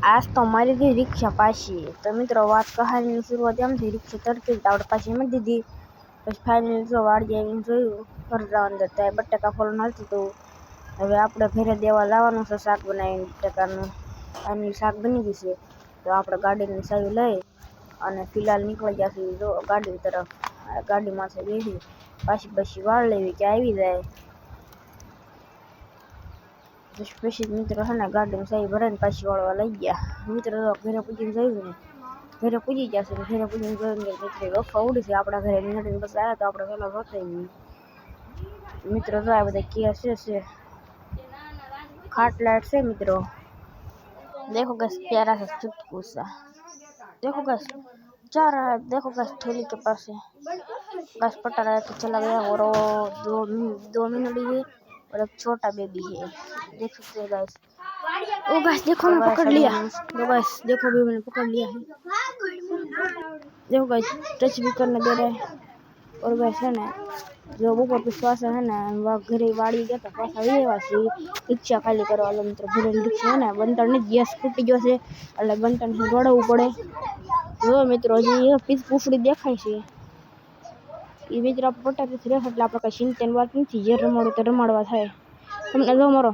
आज तो हमारी थी रिक्शा पासी तो मित्रों बात कहानी शुरुआत एम थी रिक्शा चढ़ती तो આપણે પાછી મળી દીધી પછી ફાઇનલી જો વાડી આવીને જોયું ઘર જવાનું હતા બટાકા ફોલવાનું હાલતું હતું હવે આપણે ઘરે દેવા લાવવાનું છે શાક બનાવીને બટાકાનું અને શાક બની ગયું છે તો આપણે ગાડીની ચાવી લઈ અને ફિલહાલ નીકળી ગયા છીએ જો ગાડી તરફ ગાડીમાંથી બેસી પાછી વાળ લેવી કે આવી જાય પછી મિત્રો છે ને ગાડીમાં ચાવી ભરાઈને પાછી વાળવા લઈ ગયા મિત્રો ઘરે પૂજીને જોયું ને ઘરે પૂજી ગયા છે ઘરે પૂજીને જોયું કે મિત્રો ગફા ઉડી છે આપણા ઘરે મિનિટ બસ આવ્યા તો આપણે પહેલાં રોતાઈ મિત્રો જો આ બધા કેસ છે खाट लाइट से मित्रों देखो गैस प्यारा सा चुटकू सा देखो गैस जा रहा है देखो गैस ठेली के पास से गैस पटा रहा है तो चला गया और दो मिनट है और एक छोटा बेबी है देख सकते हैं गैस ओ गैस देखो मैं पकड़ लिया तो गैस देखो भी मैंने पकड़ लिया है देखो गैस टच भी करने दे रहे हैं और गैस है ना जो ऊपर विश्वास है ना वह घरे वाड़ी गया तो पास आई है रिक्शा खाली करवा लो मित्र भरे रिक्शा है ना बंतर ने गैस फूटी गयो से એટલે બંતણ થી દોડવું પડે જો મિત્રો જે પીસ પૂફડી દેખાય છે એ મિત્ર પટાતી રહે એટલે આપણે કઈ ચિંતાની વાત નથી જે રમાડું તો રમાડવા થાય તમને જો મારો